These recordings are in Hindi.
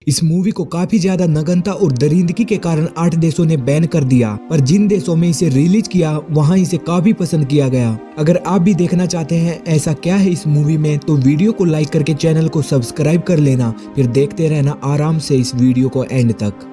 इस मूवी को काफी ज्यादा नग्नता और दरिंदगी के कारण 8 देशों ने बैन कर दिया, पर जिन देशों में इसे रिलीज किया वहां इसे काफी पसंद किया गया। अगर आप भी देखना चाहते हैं ऐसा क्या है इस मूवी में, तो वीडियो को लाइक करके चैनल को सब्सक्राइब कर लेना, फिर देखते रहना आराम से इस वीडियो को एंड तक।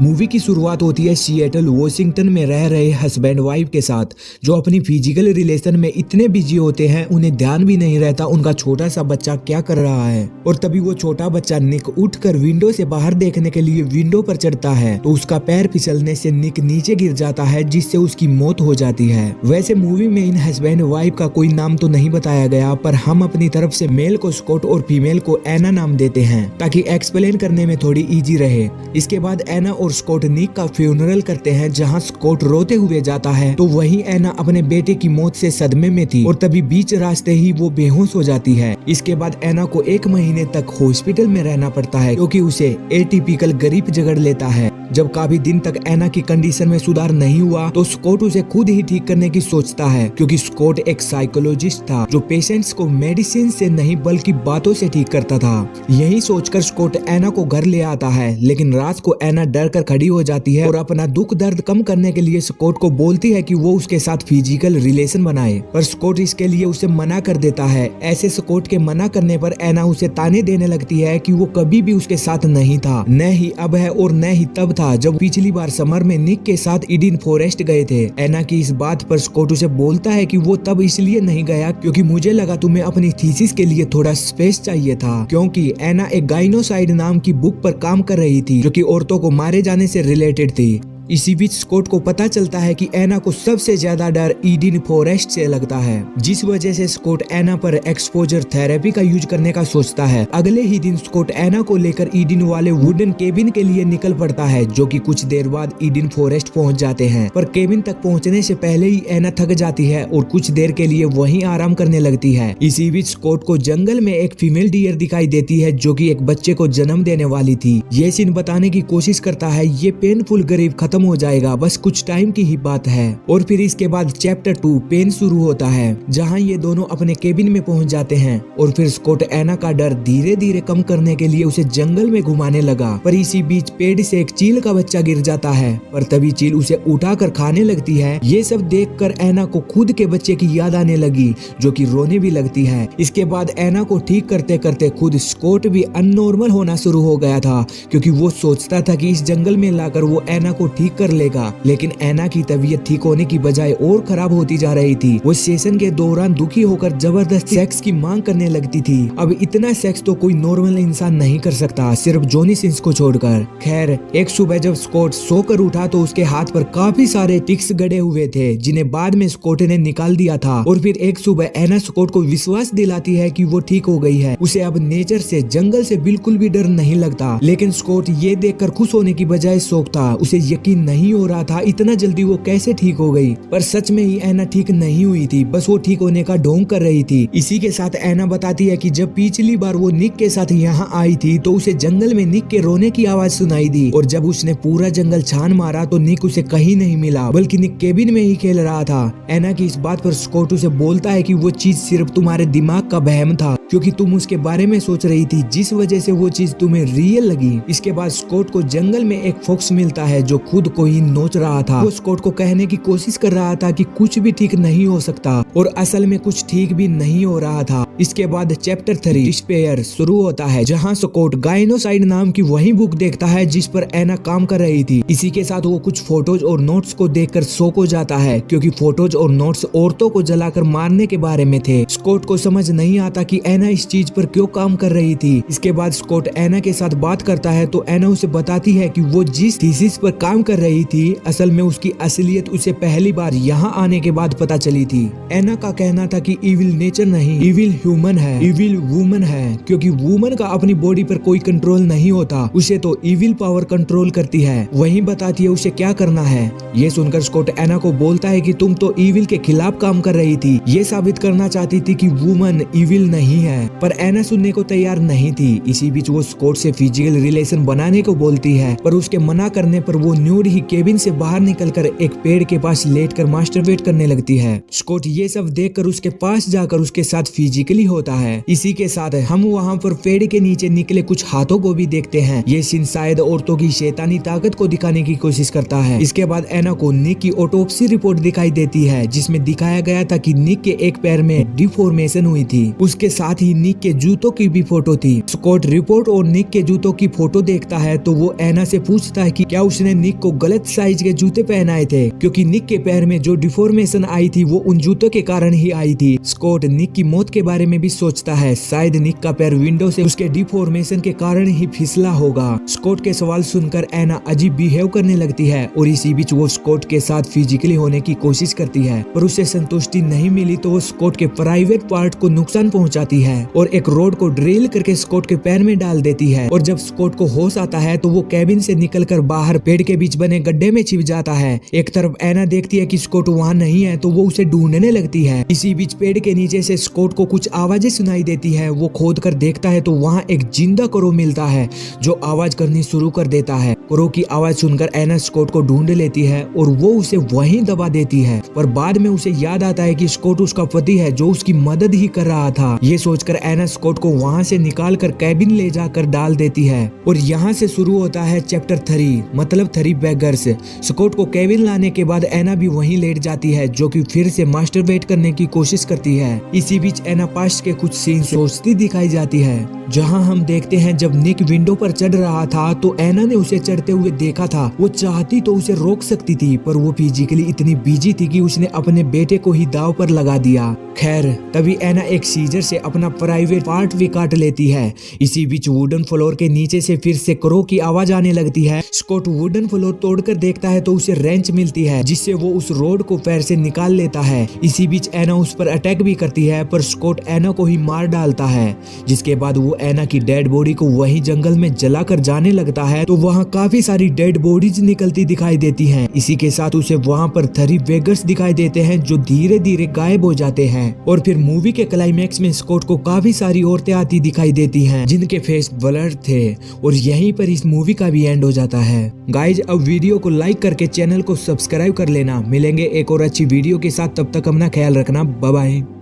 मूवी की शुरुआत होती है सिएटल वॉशिंगटन में रह रहे हस्बैंड वाइफ के साथ, जो अपनी फिजिकल रिलेशन में इतने बिजी होते हैं उन्हें ध्यान भी नहीं रहता उनका छोटा सा बच्चा क्या कर रहा है। और तभी वो छोटा बच्चा निक उठकर विंडो से बाहर देखने के लिए विंडो पर चढ़ता है, तो उसका पैर फिसलने से निक नीचे गिर जाता है, जिससे उसकी मौत हो जाती है। वैसे मूवी में इन हस्बैंड वाइफ का कोई नाम तो नहीं बताया गया, पर हम अपनी तरफ से मेल को स्कॉट और फीमेल को एना नाम देते हैं, ताकि एक्सप्लेन करने में थोड़ी इजी रहे। इसके बाद एना और स्कॉट निक का फ्यूनरल करते हैं, जहां स्कॉट रोते हुए जाता है, तो वहीं एना अपने बेटे की मौत से सदमे में थी और तभी बीच रास्ते ही वो बेहोश हो जाती है। इसके बाद एना को 1 महीने तक हॉस्पिटल में रहना पड़ता है, क्योंकि उसे एटिपिकल ग्रीप जकड़ लेता है। जब काफी दिन तक एना की कंडीशन में सुधार नहीं हुआ, तो स्कॉट उसे खुद ही ठीक करने की सोचता है, क्योंकि स्कॉट एक साइकोलॉजिस्ट था जो पेशेंट्स को मेडिसिन से नहीं बल्कि बातों से ठीक करता था। यही सोचकर स्कॉट एना को घर ले आता है, लेकिन रात को एना डर कर खड़ी हो जाती है और अपना दुख दर्द कम करने के लिए स्कॉट को बोलती है कि वो उसके साथ फिजिकल रिलेशन बनाए, पर स्कॉट इसके लिए उसे मना कर देता है। ऐसे स्कॉट के मना करने पर एना उसे ताने देने लगती है कि वो कभी भी उसके साथ नहीं था, न ही अब है और न ही तब था जब पिछली बार समर में निक के साथ ईडन फॉरेस्ट गए थे। एना की इस बात पर स्कॉट उसे बोलता है कि वो तब इसलिए नहीं गया क्योंकि मुझे लगा तुम्हें अपनी थीसिस के लिए थोड़ा स्पेस चाहिए था, क्योंकि एना एक गाइनोसाइड नाम की बुक पर काम कर रही थी जो कि औरतों को मारे जाने से रिलेटेड थी। इसी बीच स्कॉट को पता चलता है कि एना को सबसे ज्यादा डर ईडन फॉरेस्ट से लगता है, जिस वजह से स्कॉट एना पर एक्सपोजर थेरेपी का यूज करने का सोचता है। अगले ही दिन स्कॉट एना को लेकर ईडन वाले वुडन केबिन के लिए निकल पड़ता है, जो कि कुछ देर बाद ईडन फॉरेस्ट पहुंच जाते हैं। पर केबिन तक पहुंचने से पहले ही एना थक जाती है और कुछ देर के लिए वहीं आराम करने लगती है। इसी बीच स्कॉट को जंगल में एक फीमेल डियर दिखाई देती है, जो कि एक बच्चे को जन्म देने वाली थी। ये सीन बताने की कोशिश करता है ये पेनफुल ग्रीफ खत्म हो जाएगा, बस कुछ टाइम की ही बात है। और फिर इसके बाद चैप्टर 2 पेन शुरू होता है, जहां ये दोनों अपने केबिन में पहुंच जाते हैं। और फिर स्कॉट एना का डर धीरे धीरे कम करने के लिए उसे जंगल में घुमाने लगा, पर इसी बीच पेड़ से एक चील का बच्चा गिर जाता है, पर तभी चील उसे उठाकर खाने लगती है। ये सब देखकर एना को खुद के बच्चे की याद आने लगी, जो कि रोने भी लगती है। इसके बाद एना को ठीक करते करते खुद स्कॉट भी अननॉर्मल होना शुरू हो गया था, क्योंकि वो सोचता था कि इस जंगल में लाकर वो एना को ठीक कर लेगा, लेकिन एना की तबीयत ठीक होने की बजाय और खराब होती जा रही थी। वो सेशन के दौरान दुखी होकर जबरदस्ती सेक्स की मांग करने लगती थी। अब इतना सेक्स तो कोई नॉर्मल इंसान नहीं कर सकता, सिर्फ जॉनी सिंस को छोड़कर। खैर, एक सुबह जब स्कॉट सोकर उठा तो उसके हाथ पर काफी सारे टिक्स गड़े हुए थे, जिन्हें बाद में स्कॉट ने निकाल दिया था। और फिर एक सुबह एना स्कॉट को विश्वास दिलाती है कि वो ठीक हो गई है। उसे अब नेचर से, जंगल से बिल्कुल भी डर नहीं लगता। लेकिन स्कॉट ये देखकर खुश होने की बजाय शौक था। उसे यकीन नहीं हो रहा था इतना जल्दी वो कैसे ठीक हो गई, पर सच में ही एना ठीक नहीं हुई थी, बस वो ठीक होने का ढोंग कर रही थी। इसी के साथ एना बताती है कि जब पिछली बार वो निक के साथ यहाँ आई थी तो उसे जंगल में निक के रोने की आवाज सुनाई दी, और जब उसने पूरा जंगल छान मारा तो निक उसे कहीं नहीं मिला, बल्कि निक केबिन में ही खेल रहा था। एना की इस बात पर स्कॉट उसे बोलता है कि वो चीज सिर्फ तुम्हारे दिमाग का वहम था, क्योंकि तुम उसके बारे में सोच रही थी, जिस वजह से वो चीज तुम्हें रियल लगी। इसके बाद स्कॉट को जंगल में एक फॉक्स मिलता है जो खुद को ही नोच रहा था। वो स्कॉट को कहने की कोशिश कर रहा था कि कुछ भी ठीक नहीं हो सकता, और असल में कुछ ठीक भी नहीं हो रहा था। इसके बाद चैप्टर 3 डिस्पेयर शुरू होता है, जहां स्कॉट गाइनोसाइड नाम की वही बुक देखता है जिस पर एना काम कर रही थी। इसी के साथ वो कुछ फोटोज और नोट्स को देखकर शॉक हो जाता है, क्योंकि फोटोज और नोट्स औरतों को जलाकर मारने के बारे में थे। स्कॉट को समझ नहीं आता कि एना इस चीज पर क्यों काम कर रही थी। इसके बाद स्कॉट एना के साथ बात करता है, तो एना उसे बताती है कि वो जिस थीसिस पर काम कर रही थी असल में उसकी असलियत उसे पहली बार यहाँ आने के बाद पता चली थी। एना का कहना था कि इविल नेचर नहीं, इविल ह्यूमन है, इविल वुमन है, क्योंकि वुमन का अपनी बॉडी पर कोई कंट्रोल नहीं होता, उसे तो इविल पावर कंट्रोल करती है। वही बताती है उसे क्या करना है। ये सुनकर स्कॉट एना को बोलता है कि तुम तो इविल के खिलाफ काम कर रही थी, ये साबित करना चाहती थी कि वुमन इविल नहीं है, पर एना सुनने को तैयार नहीं थी। इसी बीच वो स्कॉट से फिजिकल रिलेशन बनाने को बोलती है, पर उसके मना करने पर वो न्यूड ही केबिन से बाहर निकलकर एक पेड़ के पास लेटकर मास्टरबेट करने लगती है। स्कॉट ये सब देखकर उसके पास जाकर उसके साथ फिजिकली होता है। इसी के साथ हम वहाँ पर पेड़ के नीचे निकले कुछ हाथों को भी देखते हैं। ये सीन शायद औरतों की शैतानी ताकत को दिखाने की कोशिश करता है। इसके बाद एना को निक की ऑटोप्सी रिपोर्ट दिखाई देती है, जिसमें दिखाया गया था कि निक के एक पैर में डिफॉर्मेशन हुई थी। उसके साथ ही निक के जूतों की भी फोटो थी। स्कॉट रिपोर्ट और निक के जूतों की फोटो देखता है तो वो एना से पूछता है कि क्या उसने निक को गलत साइज के जूते पहनाए थे, क्योंकि निक के पैर में जो डिफॉर्मेशन आई थी वो उन जूतों के कारण ही आई थी। स्कॉट निक की मौत के बारे में भी सोचता है, शायद निक का पैर विंडो से उसके डिफॉर्मेशन के कारण ही फिसला होगा। स्कॉट के सवाल सुनकर एना अजीब बिहेव करने लगती है और इसी बीच वो स्कॉट के साथ फिजिकली होने की कोशिश करती है, पर उसे संतुष्टि नहीं मिली तो वो स्कॉट के प्राइवेट पार्ट को नुकसान पहुंचाती है और एक रोड को ड्रिल करके स्कॉट के पैर में डाल देती है। और जब स्कॉट को होश आता है तो वो कैबिन से निकलकर बाहर पेड़ के बीच बने गड्ढे में छिप जाता है। एक तरफ एना देखती है कि स्कॉट वहाँ नहीं है तो वो उसे ढूंढने लगती है। इसी बीच पेड़ के नीचे से स्कॉट को कुछ आवाजें सुनाई देती है। वो खोद कर देखता है तो वहाँ एक जिंदा क्रो मिलता है जो आवाज करनी शुरू कर देता है। क्रो की आवाज सुनकर एना स्कॉट को ढूंढ लेती है और वो उसे वहीं दबा देती है, पर बाद में उसे याद आता है कि स्कॉट उसका पति है जो उसकी मदद ही कर रहा था। ये सोचकर एना स्कॉट को वहाँ से निकाल कर कैबिन ले जाकर डाल देती है और यहाँ से शुरू होता है चैप्टर 3 मतलब 3 बेगर्स। स्कॉट को कैबिन लाने के बाद एना भी वहीं लेट जाती है जो कि फिर से मास्टरबेट करने की कोशिश करती है। इसी बीच एना पास्ट के कुछ सीन सोचती दिखाई जाती है, जहां हम देखते हैं जब निक विंडो पर चढ़ रहा था तो एना ने उसे चढ़ते हुए देखा था। वो चाहती तो उसे रोक सकती थी, पर वो फिजिकली इतनी बिजी थी कि उसने अपने बेटे को ही दाव पर लगा दिया। खैर तभी एना एक सीजर से अपना प्राइवेट पार्ट भी काट लेती है। इसी बीच वुडन फ्लोर के नीचे से फिर से क्रो की आवाज आने लगती है। स्कॉट वुडन फ्लोर तोड़कर देखता है तो उसे रेंच मिलती है, जिससे वो उस रोड को पैर से निकाल लेता है। इसी बीच एना उस पर अटैक भी करती है, पर स्कॉट एना को ही मार डालता है। जिसके बाद वो एना की डेड बॉडी को वही जंगल में जलाकर जाने लगता है तो वहाँ काफी सारी डेड बॉडीज निकलती दिखाई देती हैं। इसी के साथ उसे वहाँ पर 3 बेगर्स दिखाई देते हैं जो धीरे धीरे गायब हो जाते हैं। और फिर मूवी के क्लाइमैक्स में स्कॉट को काफी सारी औरतें आती दिखाई देती हैं जिनके फेस ब्लर थे और यहीं पर इस मूवी का भी एंड हो जाता है। गाइज अब वीडियो को लाइक करके चैनल को सब्सक्राइब कर लेना। मिलेंगे एक और अच्छी वीडियो के साथ, तब तक अपना ख्याल रखना। Bye bye.